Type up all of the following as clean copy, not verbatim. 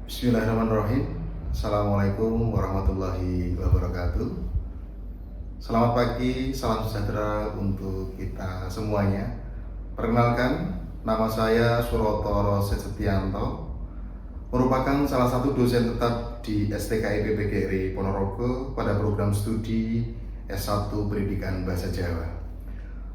Bismillahirrahmanirrahim. Assalamualaikum warahmatullahi wabarakatuh. Selamat pagi, salam sejahtera untuk kita semuanya. Perkenalkan, nama saya Surotoro Setianto, merupakan salah satu dosen tetap di STKIP PGRI Ponorogo pada program studi S1 Pendidikan Bahasa Jawa.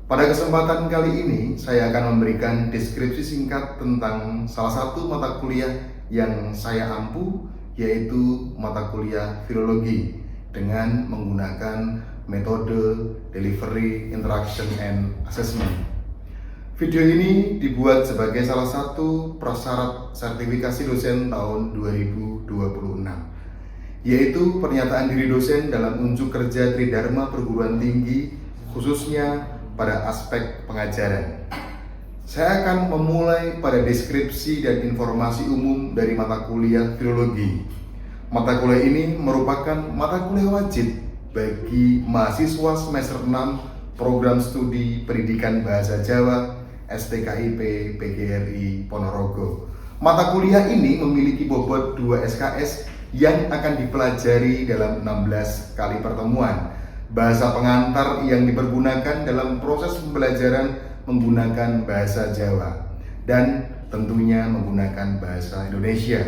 Pada kesempatan kali ini, saya akan memberikan deskripsi singkat tentang salah satu mata kuliah yang saya ampu, yaitu mata kuliah filologi dengan menggunakan metode Delivery, Interaction, and Assessment. Video ini dibuat sebagai salah satu prasyarat sertifikasi dosen tahun 2026, yaitu pernyataan diri dosen dalam unjuk kerja Tridharma Perguruan Tinggi, khususnya pada aspek pengajaran. Saya akan memulai pada deskripsi dan informasi umum dari mata kuliah filologi. Mata kuliah ini merupakan mata kuliah wajib bagi mahasiswa semester 6 program studi Pendidikan Bahasa Jawa STKIP PGRI Ponorogo. Mata kuliah ini memiliki bobot 2 SKS yang akan dipelajari dalam 16 kali pertemuan. Bahasa pengantar yang dipergunakan dalam proses pembelajaran menggunakan bahasa Jawa dan tentunya menggunakan bahasa Indonesia.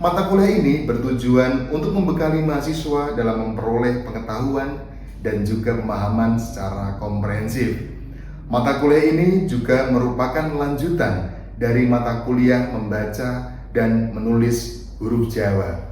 Mata kuliah ini bertujuan untuk membekali mahasiswa dalam memperoleh pengetahuan dan juga pemahaman secara komprehensif. Mata kuliah ini juga merupakan lanjutan dari mata kuliah membaca dan menulis huruf Jawa.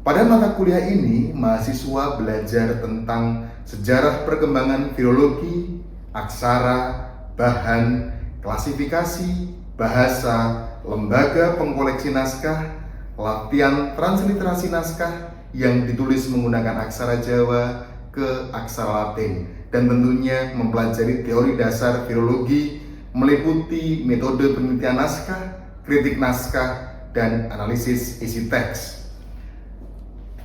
Pada mata kuliah ini, mahasiswa belajar tentang sejarah perkembangan filologi, aksara, bahan, klasifikasi, bahasa, lembaga pengkoleksi naskah, latihan transliterasi naskah yang ditulis menggunakan aksara Jawa ke aksara Latin, dan tentunya mempelajari teori dasar filologi meliputi metode penelitian naskah, kritik naskah, dan analisis isi teks.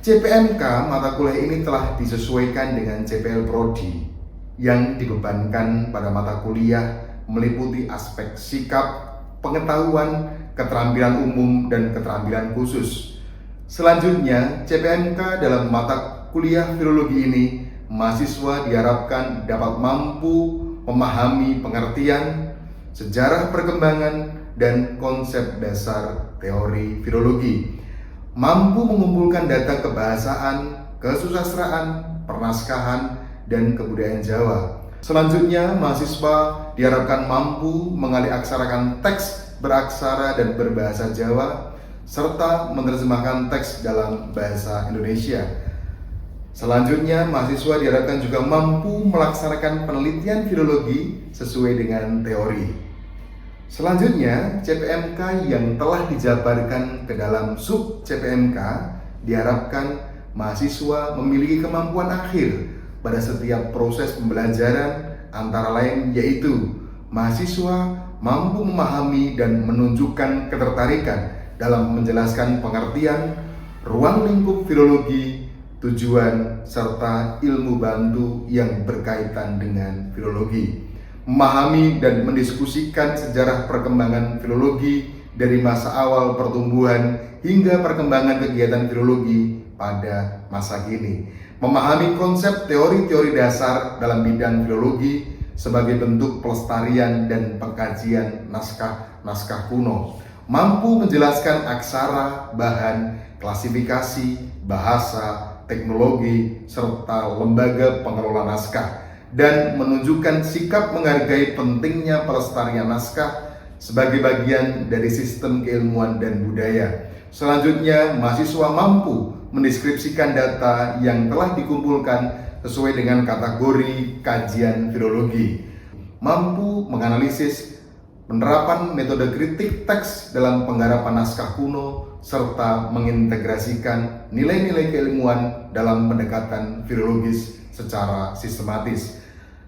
CPMK mata kuliah ini telah disesuaikan dengan CPL Prodi yang dibebankan pada mata kuliah meliputi aspek sikap, pengetahuan, keterampilan umum, dan keterampilan khusus. Selanjutnya, CPMK dalam mata kuliah filologi ini, mahasiswa diharapkan dapat mampu memahami pengertian, sejarah perkembangan, dan konsep dasar teori filologi, mampu mengumpulkan data kebahasaan, kesusastraan, pernaskahan, dan kebudayaan Jawa. Selanjutnya, mahasiswa diharapkan mampu mengalih-aksarakan teks beraksara dan berbahasa Jawa, serta menerjemahkan teks dalam bahasa Indonesia. Selanjutnya, mahasiswa diharapkan juga mampu melaksanakan penelitian filologi sesuai dengan teori. Selanjutnya, CPMK yang telah dijabarkan ke dalam sub CPMK diharapkan mahasiswa memiliki kemampuan akhir pada setiap proses pembelajaran, antara lain yaitu mahasiswa mampu memahami dan menunjukkan ketertarikan dalam menjelaskan pengertian, ruang lingkup filologi, tujuan, serta ilmu bantu yang berkaitan dengan filologi, memahami dan mendiskusikan sejarah perkembangan filologi dari masa awal pertumbuhan hingga perkembangan kegiatan filologi pada masa kini, memahami konsep teori-teori dasar dalam bidang filologi sebagai bentuk pelestarian dan pengkajian naskah-naskah kuno, mampu menjelaskan aksara, bahan, klasifikasi, bahasa, teknologi, serta lembaga pengelola naskah, dan menunjukkan sikap menghargai pentingnya pelestarian naskah sebagai bagian dari sistem keilmuan dan budaya. Selanjutnya, mahasiswa mampu mendeskripsikan data yang telah dikumpulkan sesuai dengan kategori kajian filologi, mampu menganalisis penerapan metode kritik teks dalam penggarapan naskah kuno, serta mengintegrasikan nilai-nilai keilmuan dalam pendekatan filologis secara sistematis.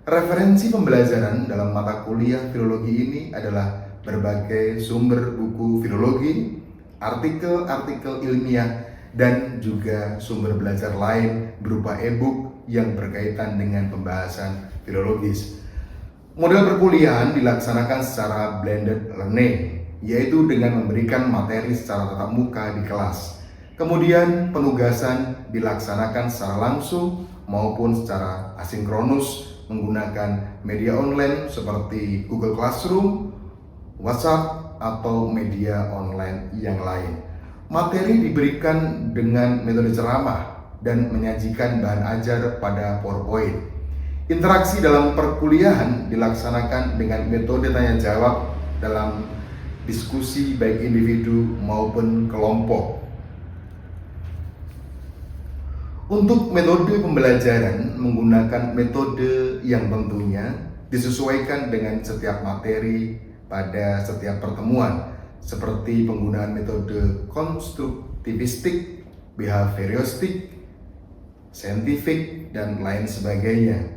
Referensi pembelajaran dalam mata kuliah filologi ini adalah berbagai sumber buku filologi, artikel-artikel ilmiah, dan juga sumber belajar lain berupa e-book yang berkaitan dengan pembahasan filologis. Model perkuliahan dilaksanakan secara blended learning, yaitu dengan memberikan materi secara tatap muka di kelas. Kemudian penugasan dilaksanakan secara langsung maupun secara asinkronus menggunakan media online seperti Google Classroom, WhatsApp, atau media online yang lain. Materi diberikan dengan metode ceramah dan menyajikan bahan ajar pada PowerPoint. Interaksi dalam perkuliahan dilaksanakan dengan metode tanya jawab dalam diskusi baik individu maupun kelompok. Untuk metode pembelajaran menggunakan metode yang tentunya disesuaikan dengan setiap materi pada setiap pertemuan, seperti penggunaan metode konstruktivistik, behavioristik, saintifik, dan lain sebagainya.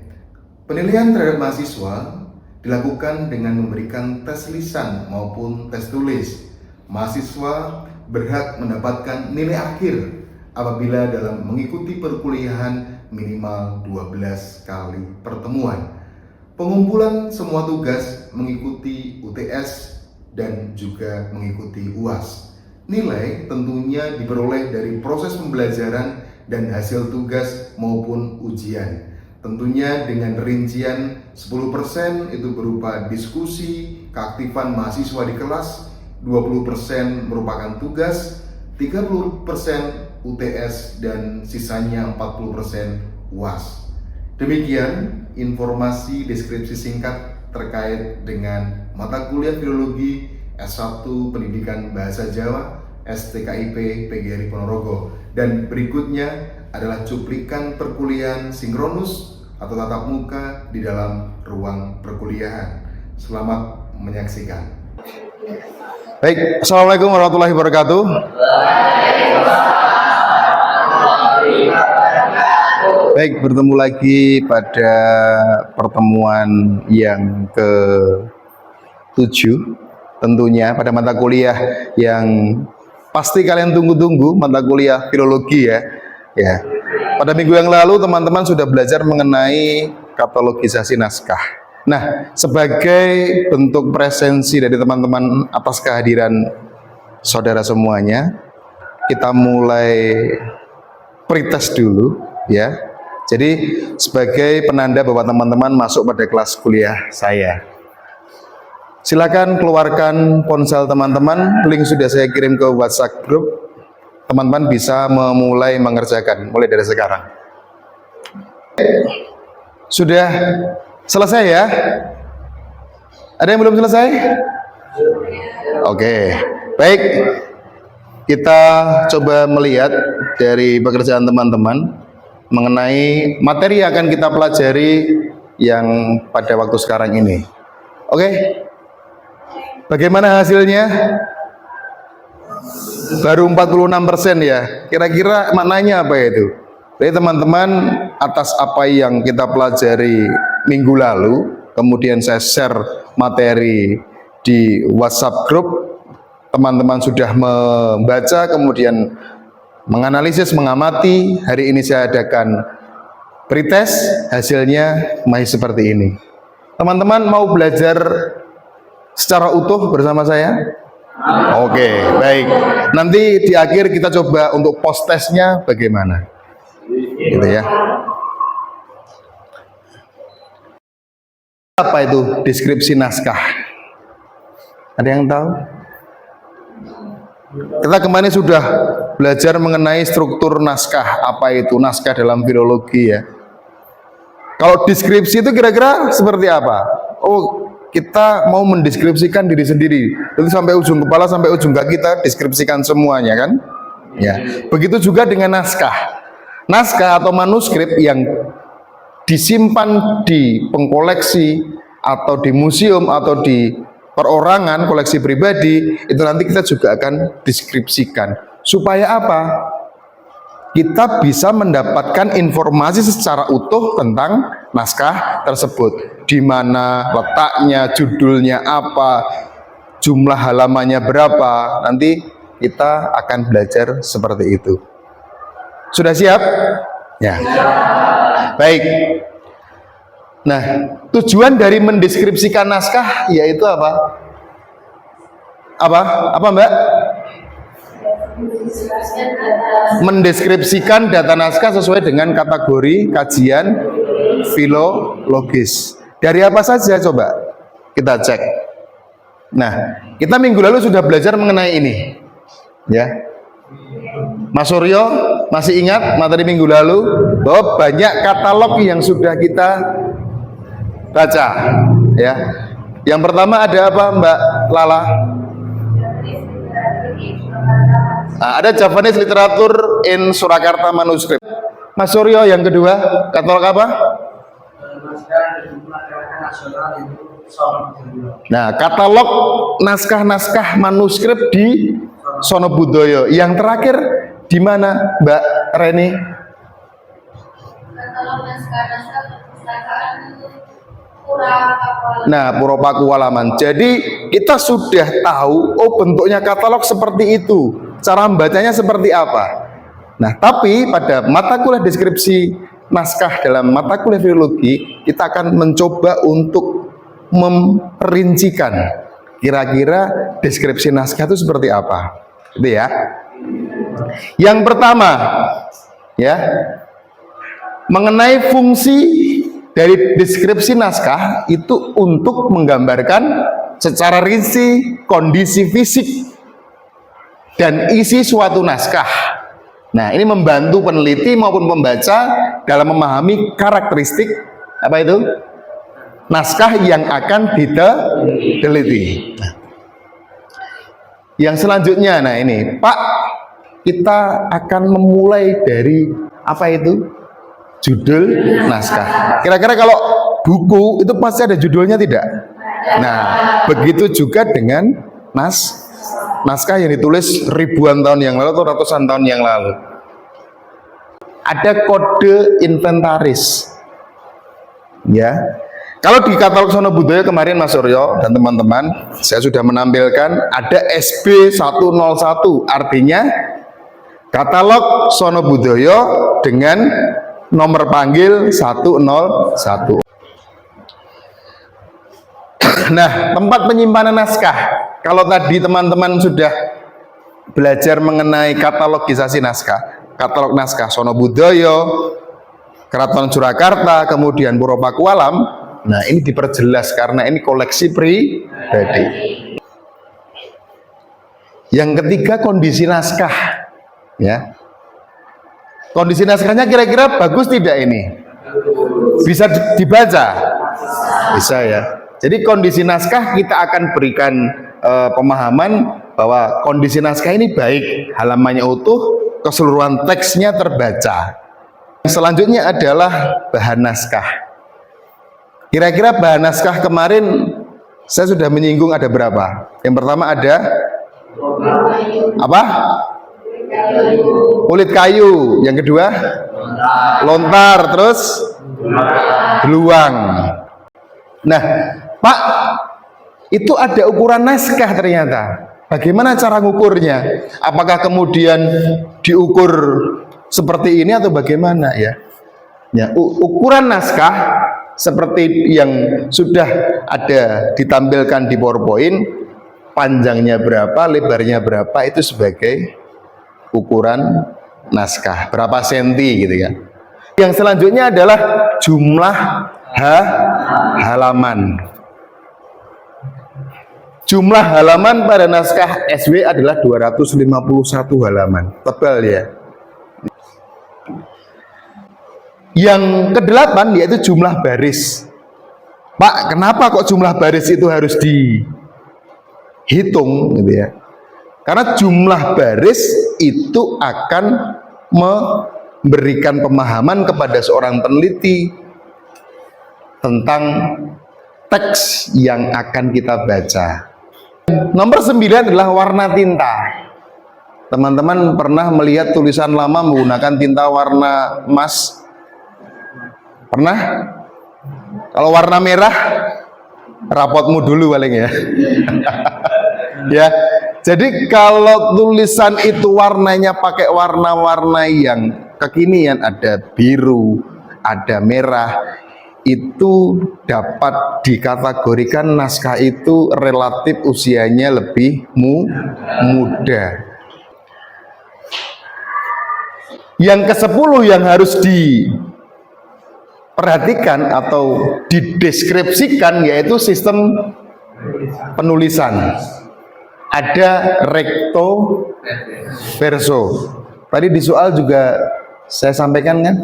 Penilaian terhadap mahasiswa dilakukan dengan memberikan tes lisan maupun tes tulis. Mahasiswa berhak mendapatkan nilai akhir apabila dalam mengikuti perkuliahan minimal 12 kali pertemuan. Pengumpulan semua tugas mengikuti UTS dan juga mengikuti UAS. Nilai tentunya diperoleh dari proses pembelajaran dan hasil tugas maupun ujian. Tentunya dengan rincian 10% itu berupa diskusi, keaktifan mahasiswa di kelas, 20% merupakan tugas, 30% UTS, dan sisanya 40% UAS. Demikian informasi deskripsi singkat terkait dengan mata kuliah Filologi S1 Pendidikan Bahasa Jawa STKIP PGRI Ponorogo. Dan berikutnya adalah cuplikan perkuliahan sinkronus atau tatap muka di dalam ruang perkuliahan. Selamat menyaksikan. Baik, Assalamualaikum warahmatullahi wabarakatuh. Baik, bertemu lagi pada pertemuan yang ke-7, tentunya pada mata kuliah yang pasti kalian tunggu-tunggu, mata kuliah filologi ya. Pada minggu yang lalu teman-teman sudah belajar mengenai katalogisasi naskah. Nah, sebagai bentuk presensi dari teman-teman atas kehadiran saudara semuanya, kita mulai pretest dulu ya. Jadi sebagai penanda bahwa teman-teman masuk pada kelas kuliah saya. Silakan keluarkan ponsel teman-teman, link sudah saya kirim ke WhatsApp group. Teman-teman bisa memulai mengerjakan mulai dari sekarang. Sudah selesai ya? Ada yang belum selesai? Oke, baik. Kita coba melihat dari pekerjaan teman-teman mengenai materi yang akan kita pelajari yang pada waktu sekarang ini. Oke, bagaimana hasilnya? Baru 46% ya. Kira-kira maknanya apa itu? Jadi teman-teman, atas apa yang kita pelajari minggu lalu, kemudian saya share materi di WhatsApp group, teman-teman sudah membaca, kemudian menganalisis, mengamati. Hari ini saya adakan pretest, hasilnya masih seperti ini. Teman-teman mau belajar secara utuh bersama saya? Oke, baik. Nanti di akhir kita coba untuk post testnya bagaimana, gitu ya. Apa itu deskripsi naskah? Ada yang tahu? Kita kemarin sudah belajar mengenai struktur naskah. Apa itu naskah dalam filologi ya? Kalau deskripsi itu kira-kira seperti apa? Oh, kita mau mendeskripsikan diri sendiri, itu sampai ujung kepala sampai ujung kaki kita deskripsikan semuanya kan? Ya. Begitu juga dengan naskah. Naskah atau manuskrip yang disimpan di pengkoleksi atau di museum atau di perorangan, koleksi pribadi, itu nanti kita juga akan deskripsikan. Supaya apa? Kita bisa mendapatkan informasi secara utuh tentang naskah tersebut. Di mana letaknya, judulnya apa, jumlah halamannya berapa. Nanti kita akan belajar seperti itu. Sudah siap? Ya. Baik. Nah, tujuan dari mendeskripsikan naskah yaitu apa? Apa Mbak? Mendeskripsikan data naskah sesuai dengan kategori kajian filologis. Dari apa saja coba kita cek. Nah, kita minggu lalu sudah belajar mengenai ini, ya. Mas Suryo masih ingat materi minggu lalu bahwa banyak katalog yang sudah kita baca, ya. Yang pertama ada apa, Mbak Lala? Nah, ada Javanese Literature in Surakarta Manuscript. Mas Suryo yang kedua, katalog apa? Nah, katalog naskah-naskah manuskrip di Sono Budoyo. Yang terakhir di mana, Mbak Reni? Katalog naskah-naskah perpustakaan Pura Pakualaman. Nah, Pura Pakualaman. Jadi kita sudah tahu, oh bentuknya katalog seperti itu, cara membacanya seperti apa. Nah, tapi pada mata kuliah deskripsi naskah dalam mata kuliah filologi, kita akan mencoba untuk memperincikan kira-kira deskripsi naskah itu seperti apa. Itu ya. Yang pertama, ya, mengenai fungsi dari deskripsi naskah itu untuk menggambarkan secara rinci kondisi fisik dan isi suatu naskah. Nah, ini membantu peneliti maupun pembaca dalam memahami karakteristik apa itu naskah yang akan diteliti. Nah, yang selanjutnya, nah ini Pak, kita akan memulai dari apa itu? Judul naskah. Kira-kira kalau buku itu pasti ada judulnya tidak? Nah, begitu juga dengan naskah yang ditulis ribuan tahun yang lalu atau ratusan tahun yang lalu. Ada kode inventaris. Ya. Kalau di katalog Sono Budoyo kemarin Mas Suryo dan teman-teman, saya sudah menampilkan ada SB 101, artinya katalog Sono Budoyo dengan nomor panggil 101. Nah, tempat penyimpanan naskah. Kalau tadi teman-teman sudah belajar mengenai katalogisasi naskah, katalog naskah Sono Budoyo, Keraton Surakarta, kemudian Pura Pakualam. Nah, ini diperjelas karena ini koleksi pribadi. Yang ketiga, kondisi naskah, ya. Kondisi naskahnya kira-kira bagus tidak ini? Bisa dibaca? Bisa ya. Jadi kondisi naskah kita akan berikan pemahaman bahwa kondisi naskah ini baik, halamannya utuh, keseluruhan teksnya terbaca. Selanjutnya adalah bahan naskah. Kira-kira bahan naskah kemarin saya sudah menyinggung ada berapa? Yang pertama ada apa? Kulit kayu. Yang kedua lontar. Terus beluang. Nah, Pak, itu ada ukuran naskah ternyata. Bagaimana cara ngukurnya? Apakah kemudian diukur seperti ini atau bagaimana ya? Ya, ukuran naskah seperti yang sudah ada ditampilkan di PowerPoint, panjangnya berapa, lebarnya berapa, itu sebagai ukuran naskah, berapa senti gitu ya. Yang selanjutnya adalah jumlah halaman. Jumlah halaman pada naskah SW adalah 251 halaman, tebal ya. Yang kedelapan yaitu jumlah baris. Pak, kenapa kok jumlah baris itu harus dihitung gitu ya? Karena jumlah baris itu akan memberikan pemahaman kepada seorang peneliti tentang teks yang akan kita baca. Nomor 9 adalah warna tinta. Teman-teman pernah melihat tulisan lama menggunakan tinta warna emas? Pernah? Kalau warna merah, rapotmu dulu paling ya. Ya. Jadi kalau tulisan itu warnanya pakai warna-warna yang kekinian, ada biru, ada merah, itu dapat dikategorikan naskah itu relatif usianya lebih muda. Yang ke-10 yang harus diperhatikan atau dideskripsikan yaitu sistem penulisan. Ada recto verso. Tadi di soal juga saya sampaikan kan?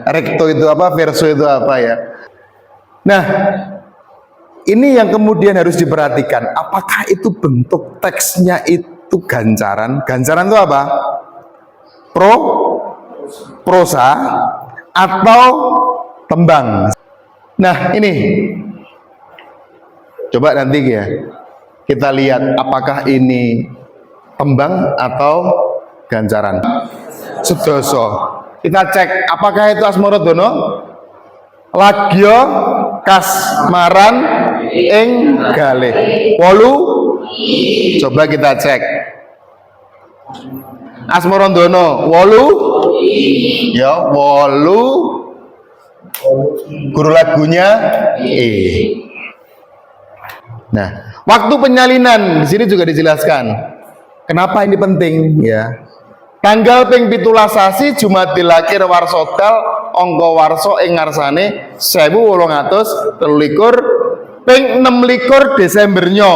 Recto itu apa, verso itu apa ya. Nah, ini yang kemudian harus diperhatikan. Apakah itu bentuk teksnya itu gancaran? Gancaran itu apa? Prosa atau tembang. Nah, ini coba nanti ya kita lihat apakah ini tembang atau gancaran. Sedoso. Kita cek apakah itu asmorodono, lagyo, kasmaran, ing galih. Wolu. Coba kita cek. Asmorodono, wolu. Ya, wolu. Guru lagunya Nah, waktu penyalinan di sini juga dijelaskan. Kenapa ini penting ya? Tanggal ping 17 sasi Jumadil Akhir warsodal angka warsa ing ngarsane 1823 ping 26 Desembernya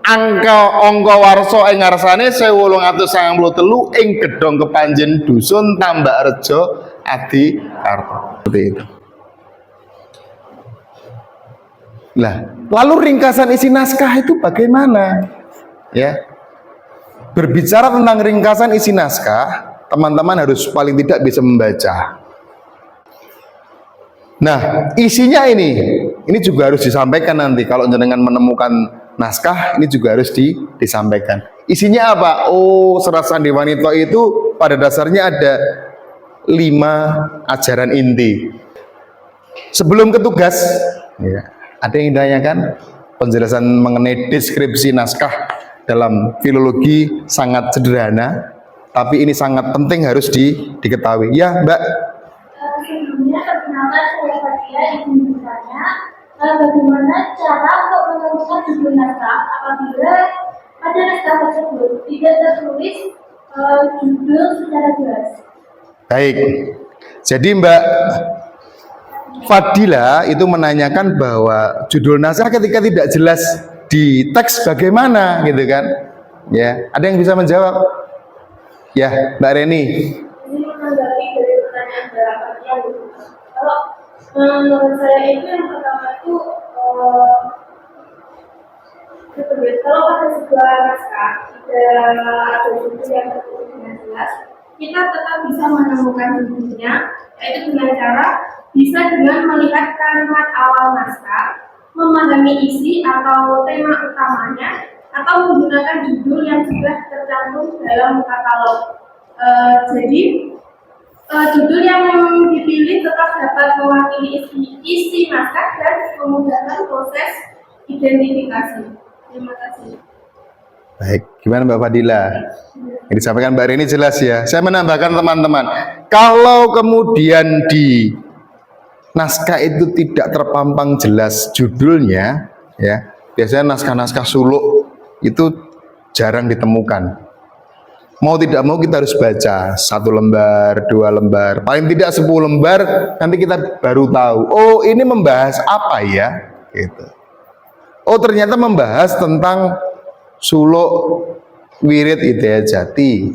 angka warsa ing ngarsane 1893 ing Gedhong Kepanjen Dusun Tambakrejo Adikarta. Seperti itu. Lah, lalu ringkasan isi naskah itu bagaimana? Ya. Berbicara tentang ringkasan isi naskah, teman-teman harus paling tidak bisa membaca. Nah, isinya ini juga harus disampaikan nanti. Kalau jenengan menemukan naskah, ini juga harus disampaikan. Isinya apa? Oh, Serat Sandi Wanita itu pada dasarnya ada 5 ajaran inti. Sebelum ke tugas, ya, ada yang ditanyakan penjelasan mengenai deskripsi naskah dalam filologi sangat sederhana, tapi ini sangat penting harus diketahui. Ya, Mbak. Sebelumnya perkenalkan saya Fatia, izin bertanya, bagaimana cara untuk menentukan judul naskah apabila pada naskah tersebut tidak tertulis judul secara jelas? Baik. Jadi Mbak Fadila itu menanyakan bahwa judul naskah ketika tidak jelas di teks bagaimana gitu kan. Ya, ada yang bisa menjawab? Ya, Mbak Reni. Ini menanggapi dari pertanyaan Mbak Fatia. Kalau menurut saya itu yang pertama itu kalau pada sebuah naskah tidak ada judul yang tertulis dengan jelas, kita tetap bisa menemukan judulnya, yaitu dengan cara bisa dengan melihat kalimat awal naskah, memahami isi atau tema utamanya, atau menggunakan judul yang sudah tercantum dalam katalog. Jadi judul yang dipilih tetap dapat mewakili isi naskah dan memudahkan proses identifikasi. Terima kasih. Baik, gimana Mbak Fadila? Yang disampaikan Mbak Reni jelas ya. Saya menambahkan teman-teman, kalau kemudian di naskah itu tidak terpampang jelas judulnya, ya biasanya naskah-naskah suluk itu jarang ditemukan. Mau tidak mau kita harus baca 1 lembar, 2 lembar, paling tidak 10 lembar, nanti kita baru tahu. Oh, ini membahas apa ya? Gitu. Oh, ternyata membahas tentang suluk wirid Hidayat Jati.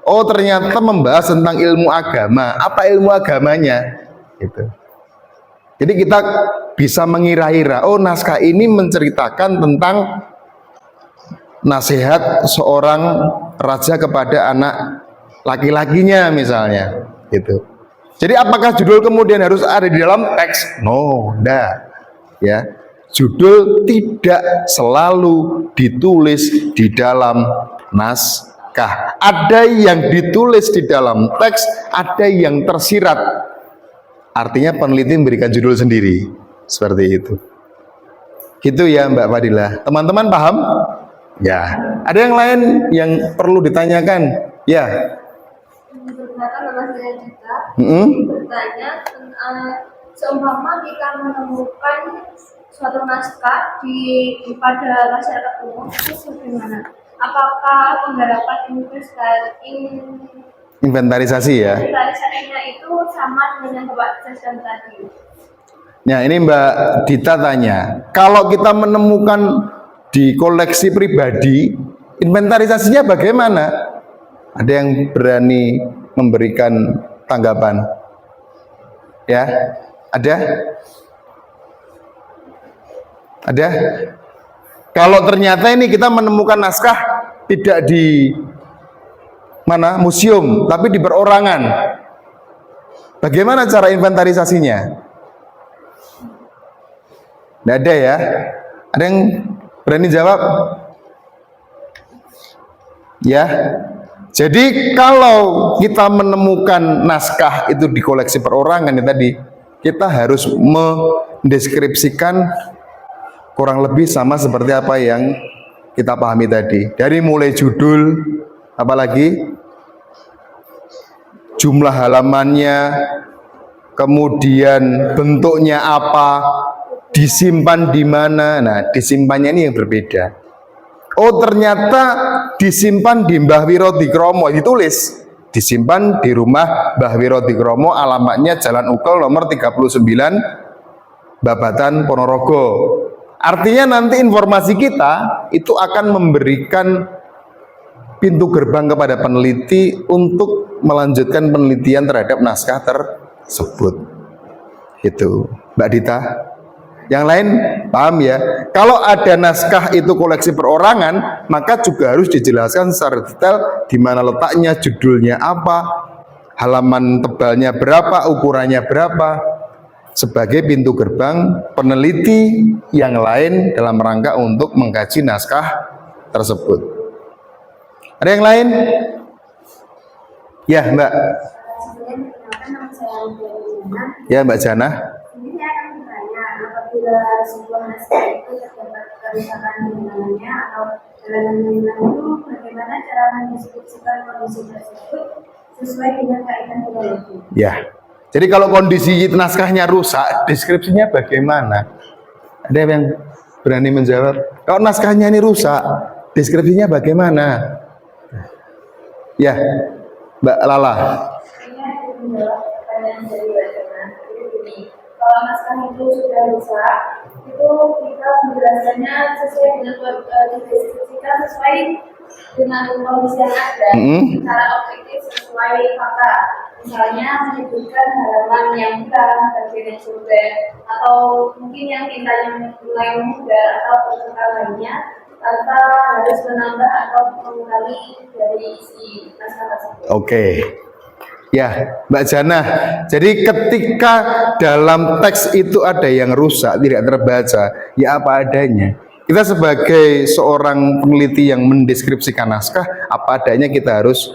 Oh, ternyata membahas tentang ilmu agama. Apa ilmu agamanya? Gitu. Jadi kita bisa mengira-ira, oh naskah ini menceritakan tentang nasihat seorang raja kepada anak laki-lakinya misalnya, gitu. Jadi apakah judul kemudian harus ada di dalam teks? No, enggak. Ya, judul tidak selalu ditulis di dalam naskah. Ada yang ditulis di dalam teks, ada yang tersirat. Artinya peneliti memberikan judul sendiri. Seperti itu. Gitu ya Mbak Fadila. Teman-teman paham? Ya. Ada yang lain yang perlu ditanyakan? Ya. Perkenalkan nama saya Dita. Bertanya seumpama kita menemukan suatu naskah pada masyarakat umum, itu bagaimana? Apakah penggarapan Inventarisasi ya. inventarisasinya itu sama dengan yang Bapak jelaskan tadi? Nah ini Mbak Dita tanya, kalau kita menemukan di koleksi pribadi, inventarisasinya bagaimana? Ada yang berani memberikan tanggapan? Ya, ada? Ada? Kalau ternyata ini kita menemukan naskah tidak di mana museum, tapi di perorangan, bagaimana cara inventarisasinya? Tidak ada ya? Ada yang berani jawab? Ya. Jadi kalau kita menemukan naskah itu di koleksi perorangan ya tadi, kita harus mendeskripsikan kurang lebih sama seperti apa yang kita pahami tadi. Dari mulai judul, apalagi jumlah halamannya, kemudian bentuknya apa, disimpan di mana. Nah, disimpannya ini yang berbeda. Oh, ternyata disimpan di Mbah Wiro Dikromo, ditulis disimpan di rumah Mbah Wiro Dikromo, alamatnya Jalan Ukel nomor 39 Babatan Ponorogo. Artinya nanti informasi kita itu akan memberikan pintu gerbang kepada peneliti untuk melanjutkan penelitian terhadap naskah tersebut. Itu, Mbak Dita. Yang lain paham ya? Kalau ada naskah itu koleksi perorangan, maka juga harus dijelaskan secara detail di mana letaknya, judulnya apa, halaman tebalnya berapa, ukurannya berapa, sebagai pintu gerbang peneliti yang lain dalam rangka untuk mengkaji naskah tersebut. Ada yang lain? Ya, Mbak. Ya, Mbak Jana. Apabila sebuah naskah itu terdapat kerusakan di dalamnya atau dalam itu, bagaimana cara mendeskripsikan kondisi tersebut sesuai dengan kaidah filologi? Ya, jadi kalau kondisi naskahnya rusak, deskripsinya bagaimana? Ada yang berani menjawab? Kalau naskahnya ini rusak, deskripsinya bagaimana? Ya, Mbak Lala. Ini menjawab pertanyaan dari bagaimana? Jadi begini, kalau naskah itu sudah rusak, itu kita menjelaskannya sesuai dengan dideskripsikan sesuai dengan kondisi yang ada, secara objektif sesuai fakta. Misalnya menyebutkan halaman yang hitam, bagian yang sobek, atau mungkin yang tintanya mulai memudar atau bentukan lainnya, tanpa harus menambah atau mengurangi dari isi naskah tersebut. Oke. Ya, Mbak Jana. Jadi ketika dalam teks itu ada yang rusak, tidak terbaca, ya apa adanya. Kita sebagai seorang peneliti yang mendeskripsikan naskah, apa adanya kita harus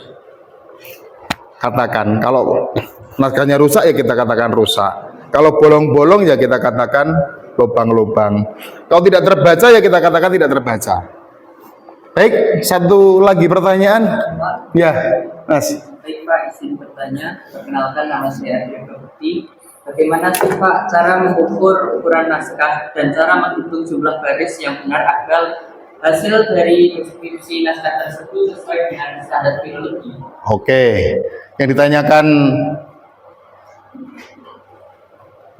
katakan. Kalau naskahnya rusak ya kita katakan rusak. Kalau bolong-bolong ya kita katakan lubang-lubang. Kalau tidak terbaca ya kita katakan tidak terbaca. Baik, satu lagi pertanyaan. Ya, Mas. Baik Pak, izin bertanya. Perkenalkan, nama saya Aryo Bukti. Bagaimana sih Pak cara mengukur ukuran naskah dan cara menghitung jumlah baris yang benar agar hasil dari deskripsi naskah tersebut sesuai dengan standar filologi? Oke, yang ditanyakan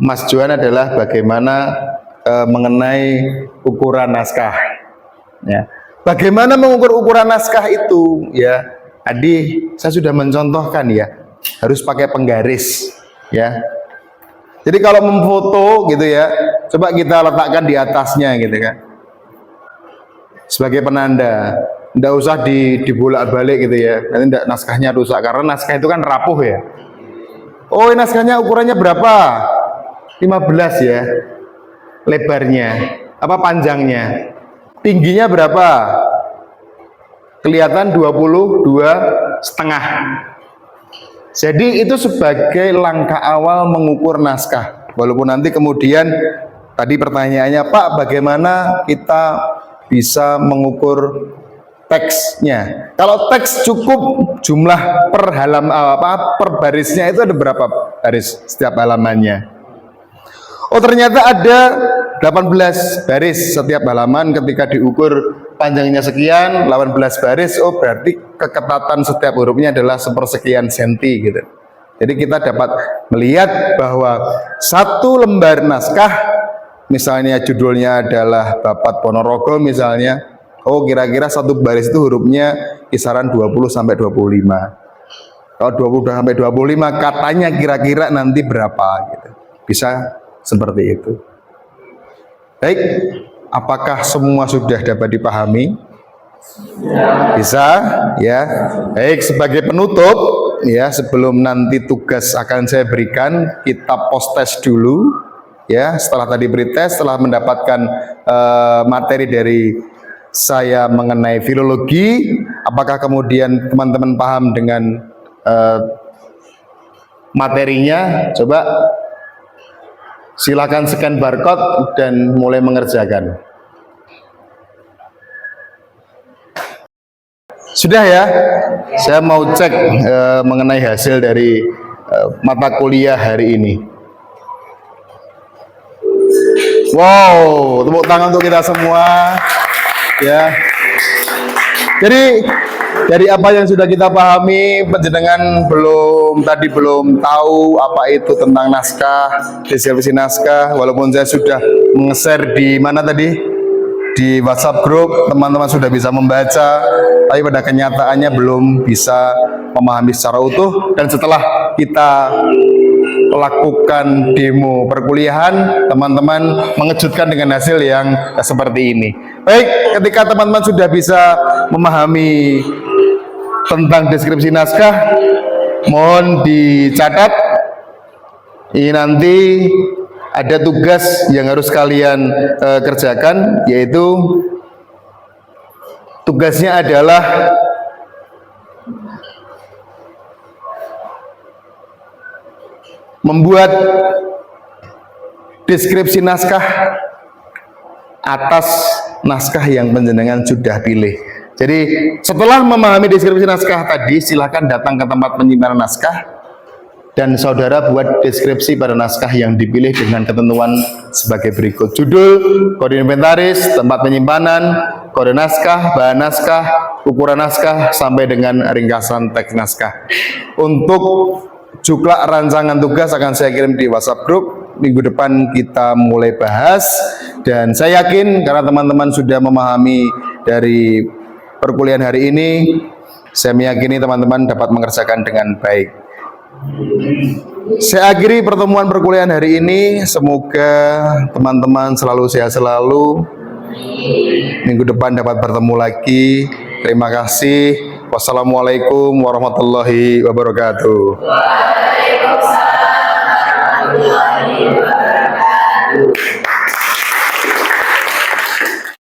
Mas Johan adalah bagaimana mengenai ukuran naskah. Ya. Bagaimana mengukur ukuran naskah itu? Ya, Adi, saya sudah mencontohkan ya, harus pakai penggaris. Ya. Jadi kalau memfoto gitu ya, coba kita letakkan di atasnya gitu kan, sebagai penanda. Nggak usah dibolak-balik gitu ya, nanti naskahnya rusak karena naskah itu kan rapuh ya. Oh, naskahnya ukurannya berapa? 15 ya, lebarnya, apa panjangnya, tingginya berapa? Kelihatan 22,5. Jadi itu sebagai langkah awal mengukur naskah. Walaupun nanti kemudian tadi pertanyaannya, Pak, bagaimana kita bisa mengukur teksnya? Kalau teks cukup jumlah per halaman per barisnya itu ada berapa baris setiap halamannya? Oh ternyata ada 18 baris setiap halaman, ketika diukur panjangnya sekian, 18 baris, oh berarti keketatan setiap hurufnya adalah sepersekian senti gitu. Jadi kita dapat melihat bahwa satu lembar naskah, misalnya judulnya adalah Bapat Ponorogo misalnya, oh kira-kira satu baris itu hurufnya kisaran 20 sampai 25. Kalau 20 sampai 25 katanya kira-kira nanti berapa gitu. Bisa seperti itu. Baik, apakah semua sudah dapat dipahami? Bisa, ya. Baik, sebagai penutup, ya, sebelum nanti tugas akan saya berikan, kita post test dulu, ya. Setelah tadi beri tes, setelah mendapatkan materi dari saya mengenai filologi, apakah kemudian teman-teman paham dengan materinya? Coba silakan scan barcode dan mulai mengerjakan. Sudah ya? Saya mau cek mengenai hasil dari mata kuliah hari ini. Wow, tepuk tangan untuk kita semua. Ya. Jadi dari apa yang sudah kita pahami, penjenengan belum tahu apa itu tentang naskah, deskripsi naskah, walaupun saya sudah nge-share di mana tadi? Di WhatsApp grup, teman-teman sudah bisa membaca, tapi pada kenyataannya belum bisa memahami secara utuh. Dan setelah kita lakukan demo perkuliahan, teman-teman mengejutkan dengan hasil yang seperti ini. Baik, ketika teman-teman sudah bisa memahami tentang deskripsi naskah, mohon dicatat. Ini nanti ada tugas yang harus kalian kerjakan, yaitu tugasnya adalah membuat deskripsi naskah atas naskah yang panjenengan sudah pilih. Jadi setelah memahami deskripsi naskah tadi, silakan datang ke tempat penyimpanan naskah dan saudara buat deskripsi pada naskah yang dipilih dengan ketentuan sebagai berikut: judul, kode inventaris, tempat penyimpanan, kode naskah, bahan naskah, ukuran naskah, sampai dengan ringkasan teks naskah. Untuk juklak rancangan tugas akan saya kirim di WhatsApp grup. Minggu depan kita mulai bahas, dan saya yakin karena teman-teman sudah memahami dari perkuliahan hari ini, saya meyakini teman-teman dapat mengerjakan dengan baik. Saya akhiri pertemuan perkuliahan hari ini. Semoga teman-teman selalu sehat selalu. Minggu depan dapat bertemu lagi. Terima kasih. Wassalamualaikum warahmatullahi wabarakatuh.